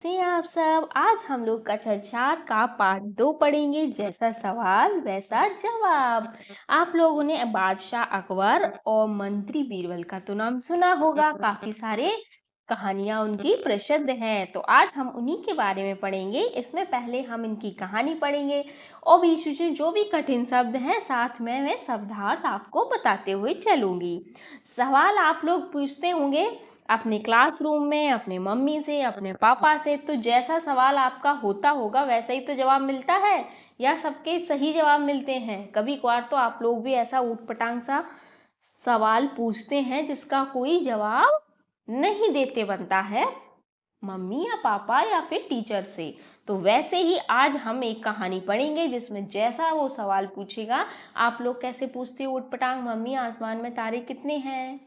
से आप सब आज हम लोग कक्षा 4 का पार्ट 2 पढ़ेंगे। जैसा सवाल वैसा जवाब। आप लोगों ने बादशाह अकबर और मंत्री बीरबल का तो नाम सुना होगा। काफी सारे कहानियां उनकी प्रसिद्ध हैं, तो आज हम उन्हीं के बारे में पढ़ेंगे। इसमें पहले हम इनकी कहानी पढ़ेंगे और बीच में जो भी कठिन शब्द हैं साथ में मैं शब्दार्थ आपको बताते हुए चलूंगी। सवाल आप लोग पूछते होंगे अपने क्लासरूम में, अपने मम्मी से, अपने पापा से, तो जैसा सवाल आपका होता होगा वैसा ही तो जवाब मिलता है या सबके सही जवाब मिलते हैं। कभी कभार तो आप लोग भी ऐसा ऊटपटांग सा सवाल पूछते हैं जिसका कोई जवाब नहीं देते बनता है मम्मी या पापा या फिर टीचर से। तो वैसे ही आज हम एक कहानी पढ़ेंगे जिसमें जैसा वो सवाल पूछेगा आप लोग कैसे पूछते हो ऊटपटांग, मम्मी आसमान में तारे कितने हैं,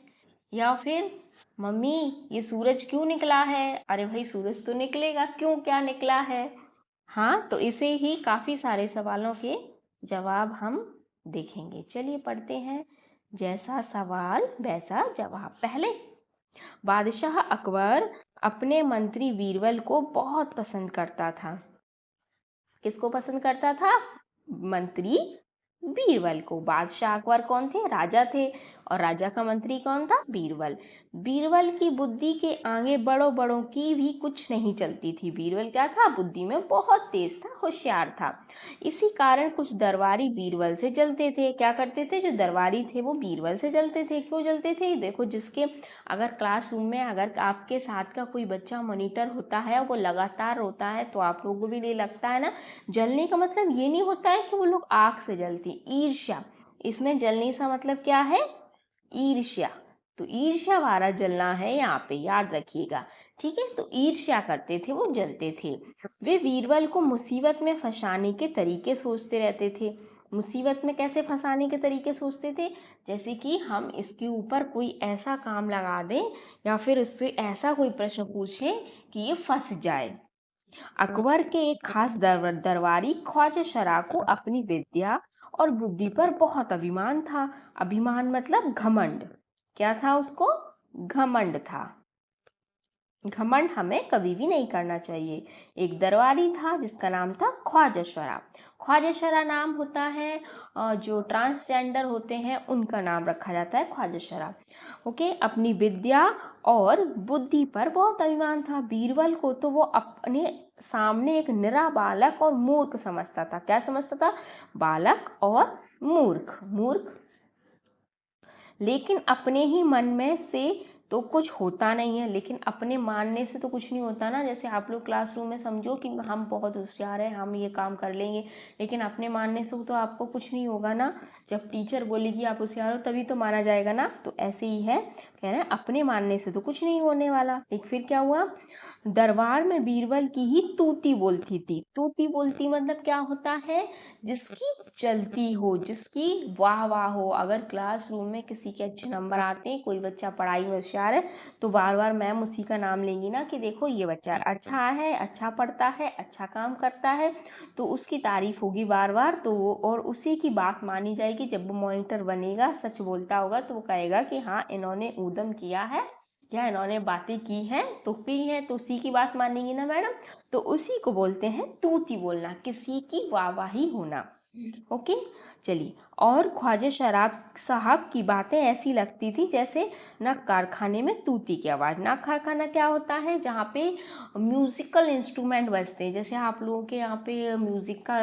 या फिर मम्मी ये सूरज क्यों निकला है। अरे भाई सूरज तो निकलेगा, क्यों, क्या निकला है। हाँ, तो इसे ही काफी सारे सवालों के जवाब हम देखेंगे। चलिए पढ़ते हैं। जैसा सवाल वैसा जवाब। पहले, बादशाह अकबर अपने मंत्री बीरबल को बहुत पसंद करता था। किसको पसंद करता था? मंत्री बीरबल को। बादशाह अकबर कौन थे? राजा थे। और राजा का मंत्री कौन था? बीरबल। बीरबल की बुद्धि के आगे बड़ों बड़ों की भी कुछ नहीं चलती थी। बीरबल क्या था? बुद्धि में बहुत तेज था, होशियार था। इसी कारण कुछ दरबारी बीरबल से जलते थे। क्या करते थे? जो दरबारी थे वो बीरबल से जलते थे। क्यों जलते थे? देखो, जिसके अगर क्लासरूम में अगर आपके साथ का कोई बच्चा मॉनिटर होता है, वो लगातार रोता है, तो आप लोगों को भी ये लगता है ना। जलने का मतलब ये नहीं होता है कि वो लोग आग से जलते, ईर्ष्या। इसमें जलने का मतलब क्या है? ईर्ष्या। तो ईर्ष्या वाला जलना है यहाँ पे, याद रखिएगा। ठीक है, तो ईर्ष्या करते थे, वो जलते थे। वे बीरबल को मुसीबत में फंसाने के तरीके सोचते रहते थे। मुसीबत में कैसे फंसाने के तरीके सोचते थे? जैसे कि हम इसके ऊपर कोई ऐसा काम लगा दें या फिर उससे ऐसा कोई प्रश्न पूछें कि ये फंस जाए। अकबर के एक खास दरबारी ख्वाजा शराफ को अपनी विद्या और बुद्धि पर बहुत अभिमान था। अभिमान मतलब घमंड। क्या था उसको? घमंड था। घमंड हमें कभी भी नहीं करना चाहिए। एक दरबारी था जिसका नाम था ख्वाजा शराफ। ख्वाजा शरा नाम होता है जो ट्रांसजेंडर होते हैं उनका नाम रखा जाता है ख्वाजा शराफ। ओके, अपनी विद्या और बुद्धि पर बहुत अभिमान था। बीरबल को तो वो अपने सामने एक निरा बालक और मूर्ख समझता था। क्या समझता था? बालक और मूर्ख। मूर्ख, लेकिन अपने ही मन में से तो कुछ होता नहीं है। लेकिन अपने मानने से तो कुछ नहीं होता ना। जैसे आप लोग क्लासरूम में समझो कि हम बहुत होशियार हैं, हम ये काम कर लेंगे, लेकिन अपने मानने से तो आपको कुछ नहीं होगा ना। जब टीचर बोलेगी आप होशियार हो तभी तो माना जाएगा ना। तो ऐसे ही है, कह रहे हैं अपने मानने से तो कुछ नहीं होने वाला। एक फिर क्या हुआ? दरबार में बीरबल की ही तूती बोलती थी। तूती बोलती मतलब क्या होता है? जिसकी चलती हो, जिसकी वाह वाह हो। अगर क्लासरूम में किसी के अच्छे नंबर आते हैं, कोई बच्चा पढ़ाई में होशियार है, तो बार बार मैम उसी का नाम लेंगी ना कि देखो ये बच्चा अच्छा है, अच्छा पढ़ता है, अच्छा काम करता है, तो उसकी तारीफ होगी बार बार। तो और उसी की बात मानी जाएगी। जब वो मॉनिटर बनेगा, सच बोलता होगा, तो वो कहेगा कि हाँ इन्होंने ऊधम किया है या इन्होंने बातें की हैं, तो की हैं, तो उसी की बात मानेंगी ना मैडम। तो उसी को बोलते हैं तूती बोलना, किसी की वाहवाही होना। ओके, चलिए। और ख्वाजा शराब साहब की बातें ऐसी लगती थी जैसे ना कारखाने में तूती की आवाज़। ना कारखाना क्या होता है? जहाँ पे म्यूजिकल इंस्ट्रूमेंट बजते हैं। जैसे आप लोगों के यहाँ पे म्यूजिक का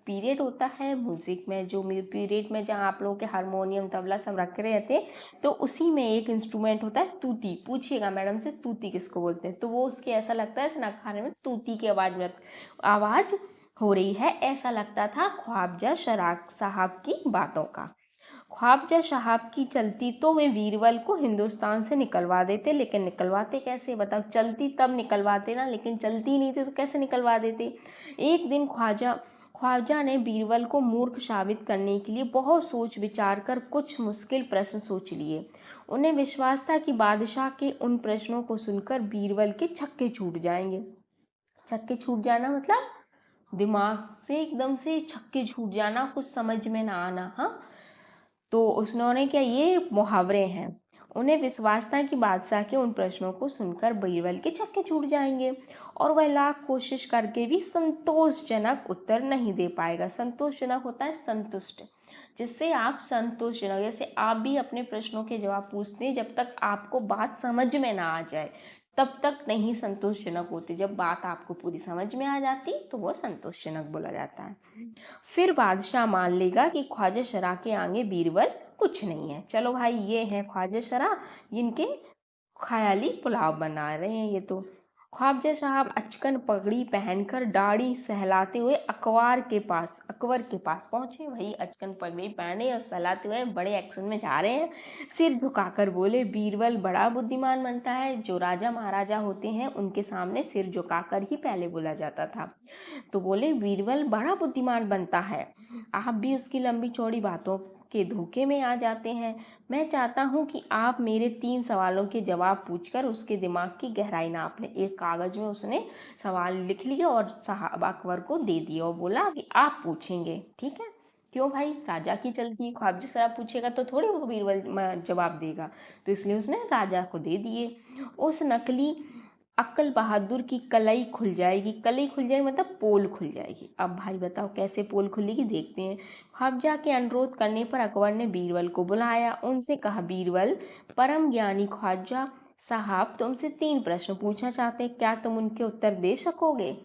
पीरियड होता है, म्यूजिक में जो पीरियड में जहाँ आप लोगों के हारमोनियम तबला सब रखे रहते हैं, तो उसी में एक इंस्ट्रूमेंट होता है तूती। पूछिएगा मैडम से तूती किसको बोलते हैं, तो वो उसके ऐसा लगता है ना खाने में तूती की आवाज़ हो रही है, ऐसा लगता था ख्वाजा शराफ साहब की बातों का। ख्वाजा साहब की चलती तो वे बीरबल को हिंदुस्तान से निकलवा देते। लेकिन निकलवाते कैसे बताओ? चलती तब निकलवाते ना, लेकिन चलती नहीं थी तो कैसे निकलवा देते? एक दिन ख्वाजा ने बीरबल को मूर्ख साबित करने के लिए बहुत सोच विचार कर कुछ मुश्किल प्रश्न सोच लिए। उन्हें विश्वास था कि बादशाह के उन प्रश्नों को सुनकर बीरबल के छक्के छूट जाएंगे। छक्के छूट जाना मतलब दिमाग से एकदम से छक्के छूट जाना, कुछ समझ में ना आना। हाँ, तो उन्होंने क्या, ये मुहावरे हैं। उन्हें विश्वास था कि बादशाह के उन प्रश्नों को सुनकर बीरबल के छक्के छूट जाएंगे और वह लाख कोशिश करके भी संतोषजनक उत्तर नहीं दे पाएगा। संतोषजनक होता है संतुष्ट, जिससे आप संतोषजनक, जैसे आप भी अपने प्रश्नों के जवाब पूछते हैं, जब तक आपको बात समझ में ना आ जाए तब तक नहीं संतोषजनक होती। जब बात आपको पूरी समझ में आ जाती तो वो संतोषजनक बोला जाता है। फिर बादशाह मान लेगा कि ख्वाजा शरह के आगे बीरबल कुछ नहीं है। चलो भाई, ये है ख्वाजा शरह, इनके ख्याली पुलाव बना रहे हैं ये तो। ख्वाजा साहब अचकन पगड़ी पहनकर दाढ़ी सहलाते हुए अकबर के पास पहुंचे। वही अचकन पगड़ी पहने और सहलाते हुए बड़े एक्शन में जा रहे हैं। सिर झुकाकर बोले, बीरबल बड़ा बुद्धिमान बनता है। जो राजा महाराजा होते हैं उनके सामने सिर झुकाकर ही पहले बोला जाता था। तो बोले, बीरबल बड़ा बुद्धिमान बनता है, आप भी उसकी लंबी चौड़ी बातों के धोखे में आ जाते हैं। मैं चाहता हूं कि आप मेरे 3 सवालों के जवाब पूछकर उसके दिमाग की गहराई नाप लें। एक कागज में उसने सवाल लिख लिए और साहब अकबर को दे दिए और बोला कि आप पूछेंगे, ठीक है। क्यों भाई, राजा की चलती, ख्वाजा साहब पूछेगा तो थोड़ी वो बीरबल जवाब देगा, तो इसलिए उसने राजा को दे दिए। उस नकली अक्ल बहादुर की कलाई खुल जाएगी। कलाई खुल जाएगी मतलब पोल खुल जाएगी। अब भाई बताओ कैसे पोल खुलेगी, देखते हैं। ख्वाजा के अनुरोध करने पर अकबर ने बीरबल को बुलाया। उनसे कहा, बीरबल, परम ज्ञानी ख्वाजा साहब तुमसे 3 प्रश्न पूछना चाहते हैं, क्या तुम उनके उत्तर दे सकोगे?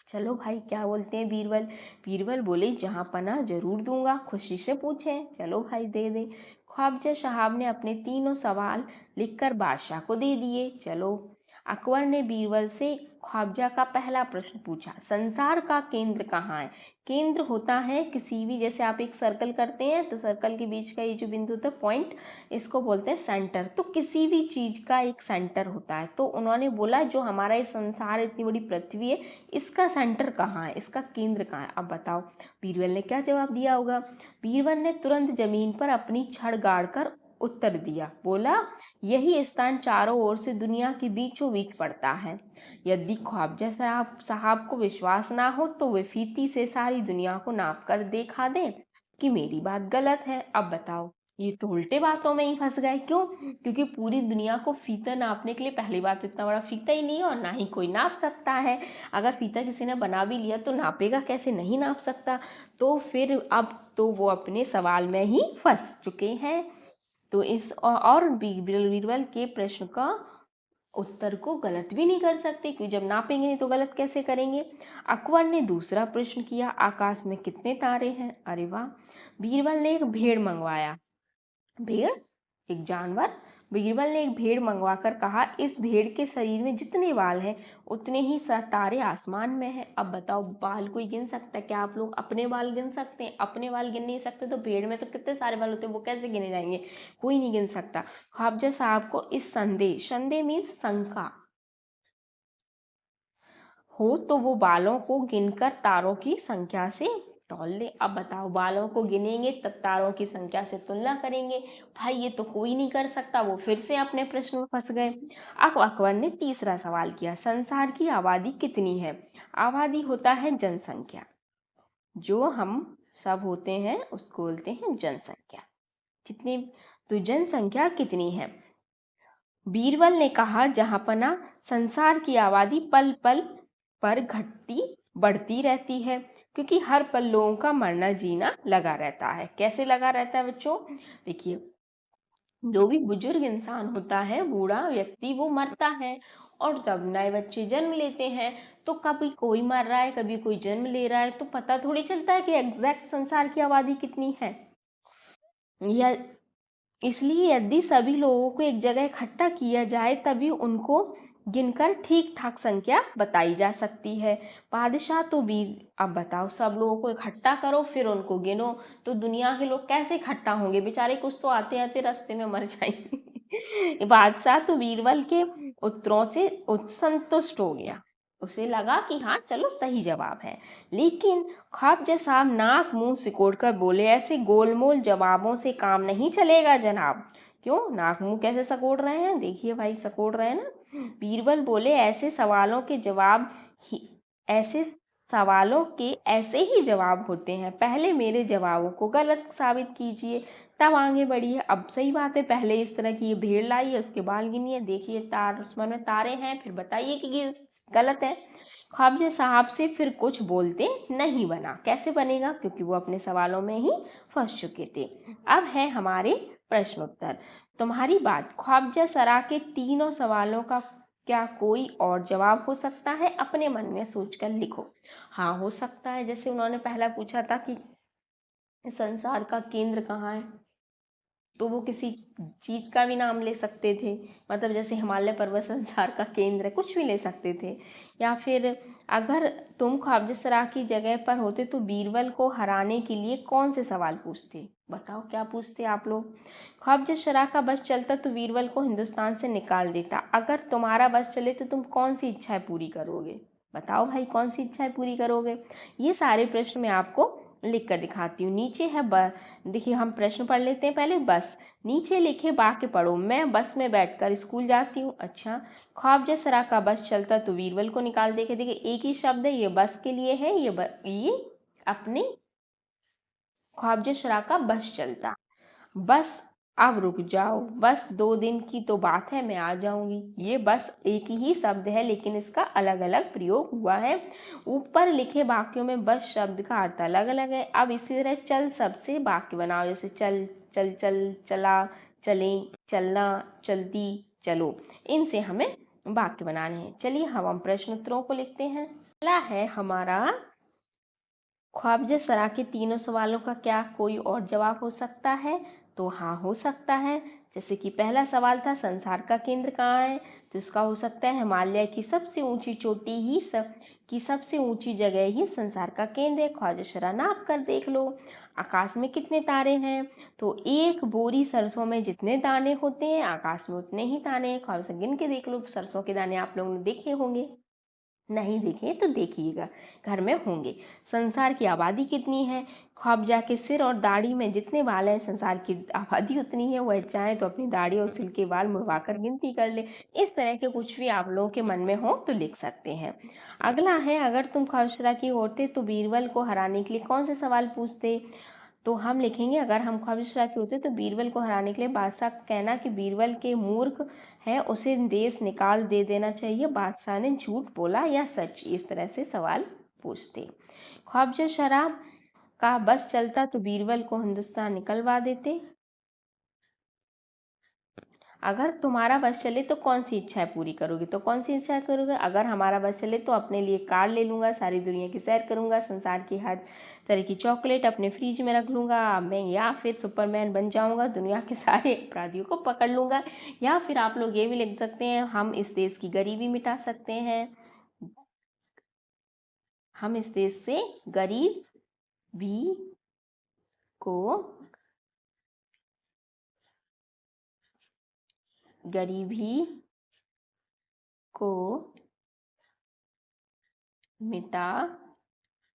चलो भाई, क्या बोलते हैं बीरबल? बीरबल बोले, जहाँ पना जरूर दूंगा, खुशी से पूछें। चलो भाई, दे दे। ख्वाजा साहब ने अपने 3 सवाल लिखकर बादशाह को दे दिए। चलो, अकबर ने बीरबल से ख्वाजा का पहला प्रश्न पूछा, संसार का केंद्र कहाँ है? केंद्र होता है किसी भी, जैसे आप एक सर्कल करते हैं तो सर्कल के बीच का ये जो बिंदु होता है पॉइंट, इसको बोलते हैं सेंटर। तो किसी भी चीज का एक सेंटर होता है। तो उन्होंने बोला, जो हमारा ये संसार, इतनी बड़ी पृथ्वी है, इसका सेंटर कहाँ है, इसका केंद्र कहाँ है? अब बताओ बीरबल ने क्या जवाब दिया होगा? बीरबल ने तुरंत जमीन पर अपनी छड़ गाड़कर उत्तर दिया। बोला, यही स्थान चारों ओर से दुनिया के बीचों बीच पड़ता है। यदि ख्वाजा साहब को विश्वास ना हो तो वे फीती से सारी दुनिया को नाप कर दिखा दे कि मेरी बात गलत है। अब बताओ, ये तो उल्टे बातों में ही फंस गए। क्यों? क्योंकि पूरी दुनिया को फीता नापने के लिए पहली बात तो इतना बड़ा फीता ही नहीं है और ना ही कोई नाप सकता है। अगर फीता किसी ने बना भी लिया तो नापेगा कैसे? नहीं नाप सकता। तो फिर अब तो वो अपने सवाल में ही फंस चुके हैं। तो इस और बीरबल के प्रश्न का उत्तर को गलत भी नहीं कर सकते, क्योंकि जब नापेंगे नहीं तो गलत कैसे करेंगे। अकबर ने दूसरा प्रश्न किया, आकाश में कितने तारे हैं? अरे वाह! बीरबल ने एक भेड़ मंगवाया। भेड़, एक जानवर। बीरबल ने एक भेड़ मंगवाकर कहा, इस भेड़ के शरीर में जितने बाल हैं उतने ही तारे आसमान में हैं। अब बताओ, बाल कोई गिन सकता है क्या? आप लोग अपने बाल गिन सकते हैं? अपने बाल गिन नहीं सकते तो भेड़ में तो कितने सारे बाल होते हैं, वो कैसे गिने जाएंगे? कोई नहीं गिन सकता। ख्वाजा साहब को इस संदेह मीन्स शंका हो तो वो बालों को गिनकर तारों की संख्या से तौल ले। अब बताओ, बालों को गिनेंगे तब तारों की संख्या से तुलना करेंगे। भाई ये तो कोई नहीं कर सकता। वो फिर से अपने प्रश्न में फंस गए। अब अकबर ने तीसरा सवाल किया, संसार की आबादी कितनी है? आबादी होता है जनसंख्या, जो हम सब होते हैं उसको बोलते हैं जनसंख्या। कितनी? तो जनसंख्या कितनी है? बीरबल ने कहा, जहांपना संसार की आबादी पल पल पर घटती बढ़ती रहती है, क्योंकि हर पल लोगों का मरना जीना लगा रहता है। कैसे लगा रहता है बच्चों? देखिए, जो भी बुजुर्ग इंसान होता है, बूढ़ा व्यक्ति, वो मरता है और जब नए बच्चे जन्म लेते हैं तो कभी कोई मर रहा है, कभी कोई जन्म ले रहा है, तो पता थोड़ी चलता है कि एग्जैक्ट संसार की आबादी कितनी है। या इसलिए यदि सभी लोगों को एक जगह इकट्ठा किया जाए तभी उनको गिनकर ठीक ठाक संख्या बताई जा सकती है। बादशाह तो वीर, अब बताओ, सब लोगों को इकट्ठा करो फिर उनको गिनो, तो दुनिया के लोग कैसे इकट्ठा होंगे? बेचारे कुछ तो आते आते रास्ते में मर जाएंगे। बादशाह तो बीरबल के उत्तरों से संतुष्ट हो गया। उसे लगा कि हाँ चलो सही जवाब है। लेकिन ख्वाजा साहब नाक मुंह सिकोड़कर बोले, ऐसे गोलमोल जवाबों से काम नहीं चलेगा जनाब। क्यों? नाक मुंह कैसे सिकोड़ रहे हैं? देखिए भाई, सिकोड़ रहे हैं ना। बीरबल बोले, ऐसे सवालों के ऐसे ही जवाब होते हैं। पहले मेरे जवाबों को गलत साबित कीजिए, तब आगे बढ़िए। अब सही बात है, पहले इस तरह की ये भीड़ लाई है, उसके बाल गिनिए, देखिए आसमान में तारे हैं, फिर बताइए कि ये गलत है। ख्वाबजा साहब से फिर कुछ बोलते नहीं बना। कैसे बनेगा? क्योंकि वो अपने सवालों में ही फंस चुके थे। अब है हमारे प्रश्नोत्तर। तुम्हारी बात। ख्वाबजा सरा के तीनों सवालों का क्या कोई और जवाब हो सकता है? अपने मन में सोचकर लिखो। हाँ, हो सकता है। जैसे उन्होंने पहला पूछा था कि संसार का केंद्र कहाँ है, तो वो किसी चीज का भी नाम ले सकते थे। मतलब जैसे हिमालय पर्वत संसार का केंद्र है, कुछ भी ले सकते थे। या फिर अगर तुम ख्वाबजा सरा की जगह पर होते तो बीरबल को हराने के लिए कौन से सवाल पूछते? बताओ क्या पूछते आप लोग। ख्वाबजा सरा का बस चलता तो बीरबल को हिंदुस्तान से निकाल देता। अगर तुम्हारा बस चले तो तुम कौन सी इच्छाएं पूरी करोगे? बताओ भाई, कौन सी इच्छाएं पूरी करोगे? ये सारे प्रश्न मैं आपको लिख कर दिखाती हूँ। नीचे है देखिए, हम प्रश्न पढ़ लेते हैं पहले। बस। नीचे लिखे वाक्य पढ़ो। मैं बस में बैठकर स्कूल जाती हूँ। अच्छा। ख्वाबजा सरा का बस चलता तो बीरबल को निकाल देके। देखिए एक ही शब्द है, ये बस के लिए है, ये अपने ख्वाबजा सरा का बस चलता। बस अब रुक जाओ, बस 2 दिन की तो बात है, मैं आ जाऊंगी। ये बस एक ही शब्द है, लेकिन इसका अलग अलग प्रयोग हुआ है। ऊपर लिखे वाक्यों में बस शब्द का अर्थ अलग अलग है। अब इसी तरह चल शब्द से वाक्य बनाओ। जैसे चल, चल चल, चला, चले, चलना, चलती, चलो। इनसे हमें वाक्य बनाने हैं। चलिए हम प्रश्न उत्तरों को लिखते हैं। पहला है हमारा, ख्वाबजा सरा के तीनों सवालों का क्या कोई और जवाब हो सकता है? तो हाँ, हो सकता है। जैसे कि पहला सवाल था संसार का केंद्र कहाँ है, तो इसका हो सकता है हिमालय की सबसे ऊंची चोटी ही सबसे ऊंची जगह ही संसार का केंद्र है। ख्वाबजा सरा नाप कर देख लो। आकाश में कितने तारे हैं? तो एक बोरी सरसों में जितने दाने होते हैं, आकाश में उतने ही तारे हैं। ख्वाबजा गिन के देख लो। सरसों के दाने आप लोगों ने देखे होंगे, नहीं देखे तो देखिएगा, घर में होंगे। संसार की आबादी कितनी है? ख्वाबजा के सिर और दाढ़ी में जितने बाल हैं, संसार की आबादी उतनी है। वह चाहे तो अपनी दाढ़ी और सिर के बाल मुड़वाकर गिनती कर ले। इस तरह के कुछ भी आप लोगों के मन में हो तो लिख सकते हैं। अगला है, अगर तुम ख्वाबजा की होते तो बीरबल को हराने के लिए कौन से सवाल पूछते? तो हम लिखेंगे, अगर हम ख्वाबजा के होते तो बीरबल को हराने के लिए बादशाह का कहना कि बीरबल के मूर्ख है, उसे देश निकाल दे देना चाहिए। बादशाह ने झूठ बोला या सच? इस तरह से सवाल पूछते। ख्वाबजा सरा का बस चलता तो बीरबल को हिंदुस्तान निकलवा देते। अगर तुम्हारा बस चले तो कौन सी इच्छाएं पूरी करोगे? तो कौन सी इच्छा करोगे? अगर हमारा बस चले तो अपने लिए कार ले लूंगा, सारी दुनिया की सैर करूंगा, संसार की हर तरह की चॉकलेट अपने फ्रिज में रख लूंगा मैं, या फिर सुपरमैन बन जाऊंगा, दुनिया के सारे अपराधियों को पकड़ लूंगा। या फिर आप लोग ये भी लिख सकते हैं, हम इस देश की गरीबी मिटा सकते हैं। हम इस देश से गरीब भी को गरीबी को मिटा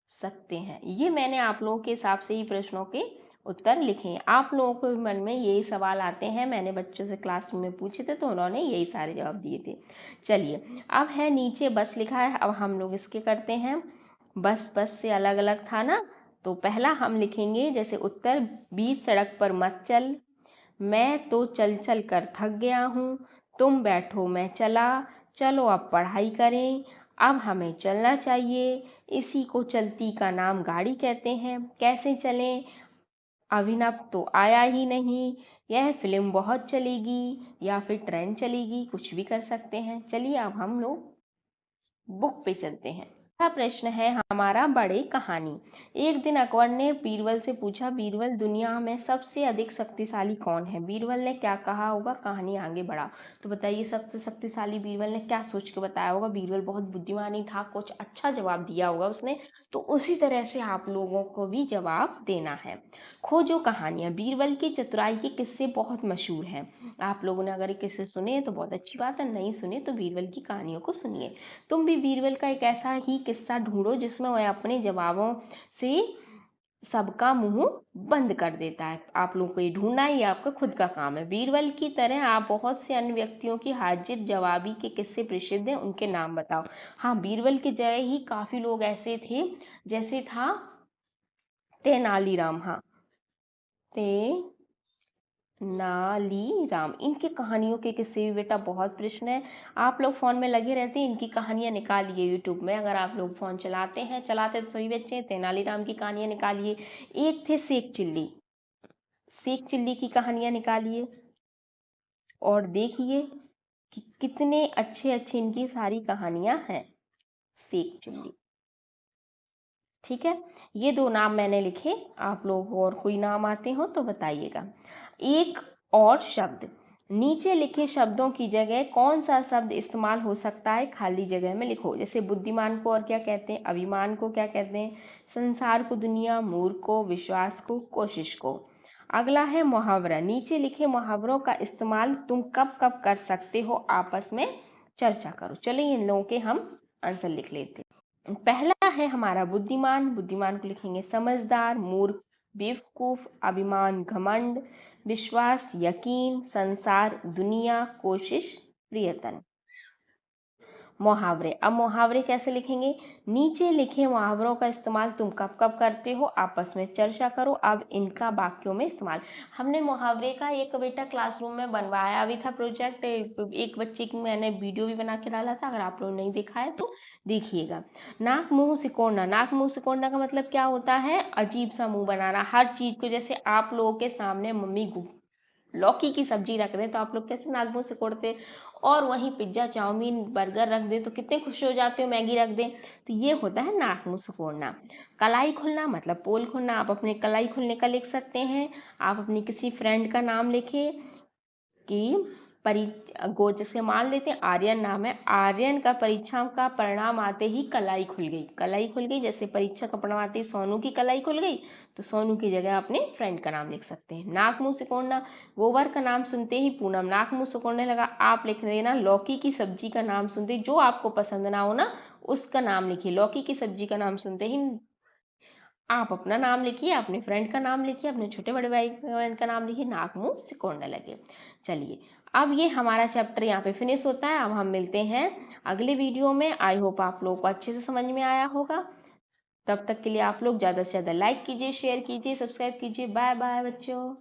सकते हैं। ये मैंने आप लोगों के हिसाब से ही प्रश्नों के उत्तर लिखे हैं। आप लोगों के मन में यही सवाल आते हैं, मैंने बच्चों से क्लासरूम में पूछे थे तो उन्होंने यही सारे जवाब दिए थे। चलिए, अब है नीचे बस लिखा है, अब हम लोग इसके करते हैं। बस से अलग अलग था ना, तो पहला हम लिखेंगे जैसे उत्तर, बीच सड़क पर मत चल, मैं तो चल चल कर थक गया हूँ, तुम बैठो मैं चला, चलो अब पढ़ाई करें, अब हमें चलना चाहिए, इसी को चलती का नाम गाड़ी कहते हैं, कैसे चलें, अभिनव तो आया ही नहीं, यह फिल्म बहुत चलेगी, या फिर ट्रेन चलेगी, कुछ भी कर सकते हैं। चलिए अब हम लोग बुक पे चलते हैं। पहला प्रश्न है हमारा, बड़े कहानी। एक दिन अकबर ने बीरबल से पूछा, बीरबल दुनिया में सबसे अधिक शक्तिशाली कौन है? बीरबल ने क्या कहा होगा? कहानी आगे बढ़ा। तो बताइए सबसे शक्तिशाली बीरबल ने क्या सोच के बताया होगा? बीरबल बहुत बुद्धिमानी था, कुछ अच्छा जवाब दिया होगा उसने। तो उसी तरह से आप लोगों को भी जवाब देना है। खोजो कहानियां। बीरबल की चतुराई के किस्से बहुत मशहूर हैं। आप लोगों ने अगर ये किस्से सुने तो बहुत अच्छी बात है, नहीं सुने तो बीरबल की कहानियों को सुनिए। तुम भी बीरबल का एक ऐसा ही किस्सा ढूंढो जिसमें वह अपने जवाबों से सबका मुंह बंद कर देता है। आप लोगों को ये ढूंढना ही आपका खुद का काम है। बीरबल की तरह आप बहुत से अन्य व्यक्तियों की हाजिर जवाबी के किस्से प्रसिद्ध हैं, उनके नाम बताओ। हाँ, बीरबल की जगह ही काफी लोग ऐसे थे, जैसे था तेनालीराम। हाँ, तेनालीराम, इनकी कहानियों के किस्से भी बेटा बहुत प्रश्न है। आप लोग फोन में लगे रहते हैं, इनकी कहानियां निकालिए यूट्यूब में। अगर आप लोग फोन चलाते हैं, चलाते तो सभी बच्चे, तेनालीराम की कहानियां निकालिए। एक थे शेख चिल्ली, शेख चिल्ली की कहानियां निकालिए और देखिए कि कितने अच्छे अच्छे इनकी सारी कहानियां हैं। शेख चिल्ली, ठीक है। ये दो नाम मैंने लिखे, आप लोग और कोई नाम आते हो तो बताइएगा। एक और शब्द, नीचे लिखे शब्दों की जगह कौन सा शब्द इस्तेमाल हो सकता है, खाली जगह में लिखो। जैसे बुद्धिमान को और क्या कहते हैं, अभिमान को क्या कहते हैं, संसार को दुनिया, मूर्ख को, विश्वास को, कोशिश को। अगला है मुहावरा, नीचे लिखे मुहावरों का इस्तेमाल तुम कब कब कर सकते हो, आपस में चर्चा करो। चलिए इन लोगों के हम आंसर लिख लेते हैं। पहला है हमारा बुद्धिमान, बुद्धिमान को लिखेंगे समझदार, मूर्ख बेवकूफ, अभिमान घमंड, विश्वास यकीन, संसार दुनिया, कोशिश प्रियतन। मुहावरे, अब मुहावरे कैसे लिखेंगे, नीचे लिखे मुहावरों का इस्तेमाल तुम कब कब करते हो, आपस में चर्चा करो। अब इनका वाक्यों में इस्तेमाल। हमने मुहावरे का एक बेटा क्लासरूम में बनवाया भी था प्रोजेक्ट, एक बच्चे की मैंने वीडियो भी बना के डाला था, अगर आप लोग नहीं देखा है तो देखिएगा। नाक मुंह सिकोड़ना, नाक मुंह सिकोड़ना का मतलब क्या होता है, अजीब सा मुंह बनाना हर चीज को। जैसे आप लोगों के सामने मम्मी लौकी की सब्जी रख दें तो आप लोग कैसे नाक मुंह सिकोड़ते, और वहीं पिज्जा चाउमीन बर्गर रख दें तो कितने खुश हो जाते हो, मैगी रख दें, तो ये होता है नाक मुंह सिकोड़ना। कलाई खुलना मतलब पोल खुलना, आप अपने कलाई खुलने का लिख सकते हैं। आप अपनी किसी फ्रेंड का नाम लिखे कि जैसे मान लेते हैं आर्यन नाम है, आर्यन का परीक्षा का परिणाम आते ही कलाई खुल गई, कलाई खुल गई। जैसे परीक्षा का परिणाम आते ही सोनू की कलाई खुल गई, तो सोनू की जगह अपने फ्रेंड का नाम लिख सकते हैं। नाक मुंह सिकोड़ना, गोबर का नाम सुनते ही पूनम नाक मुंह सिकोड़ने लगा, आप लिख देना लौकी की सब्जी का नाम सुनते, जो आपको पसंद ना हो ना उसका नाम लिखिए। लौकी की सब्जी का नाम सुनते ही आप अपना नाम लिखिए, अपने फ्रेंड का नाम लिखिए, अपने छोटे बड़े भाई बहन का नाम लिखिए, नाक मुंह सिकोड़ने लगे। चलिए, अब ये हमारा चैप्टर यहाँ पे फिनिश होता है। अब हम मिलते हैं अगले वीडियो में। आई होप आप लोगों को अच्छे से समझ में आया होगा। तब तक के लिए आप लोग ज़्यादा से ज़्यादा लाइक कीजिए, शेयर कीजिए, सब्सक्राइब कीजिए। बाय बाय बच्चों।